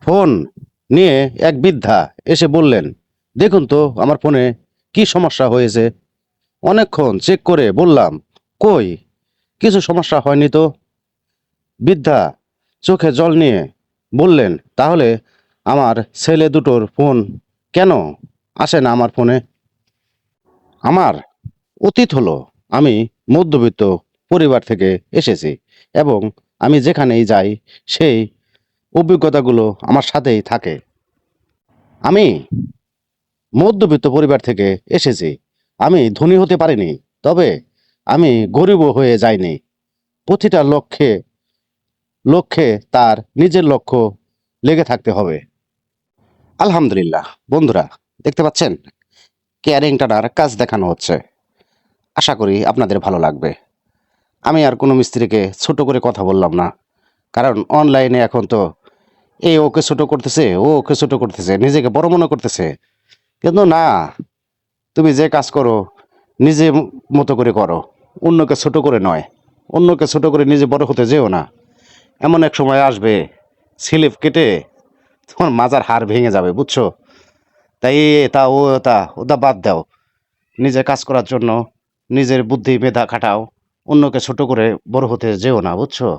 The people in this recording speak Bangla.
ফোন নিয়ে এক বৃদ্ধা এসে বললেন, দেখুন তো আমার ফোনে কি সমস্যা হয়েছে। অনেকক্ষণ চেক করে বললাম, কই, কিছু সমস্যা হয়নি তো। বৃদ্ধা চোখে জল নিয়ে বললেন, তাহলে আমার ছেলে দুটোর ফোন কেন আসে না আমার ফোনে? আমার অতীত হলো, আমি মধ্যবিত্ত পরিবার থেকে এসেছি এবং আমি যেখানেই যাই সেই অভিজ্ঞতাগুলো আমার সাথেই থাকে। আমি মধ্যবিত্ত পরিবার থেকে এসেছি। আমি ধনী হতে পারিনি, তবে আমি গরিবও হয়ে যাইনি। প্রতিটা লক্ষ্যে লক্ষ্যে তার নিজের লক্ষ্য লেগে থাকতে হবে। আলহামদুলিল্লাহ। বন্ধুরা, দেখতে পাচ্ছেন কেয়ারিং টানার কাজ দেখানো হচ্ছে। আশা করি আপনাদের ভালো লাগবে। আমি আর কোনো মিস্ত্রিকে ছোট করে কথা বললাম না, কারণ অনলাইনে এখন তো ওকে ছোট করতেছে, ও ওকে ছোট করতেছে, নিজেকে বড় মনে করতেছে। কিন্তু না, তুমি যে কাজ করো নিজে মতো করে করো, অন্যকে ছোট করে নয়। অন্যকে ছোট করে নিজে বড় হতে যেও না। এমন এক সময় আসবে, স্লিপ কেটে তোমার মাজার হাড় ভেঙে যাবে, বুঝছো? তাই এটা ও এটা ওটা বাদ দাও। নিজে কাজ করার জন্য নিজের বুদ্ধি মেধা খাটাও, অন্যকে ছোট করে বড় হতে যেও না, বুঝছো?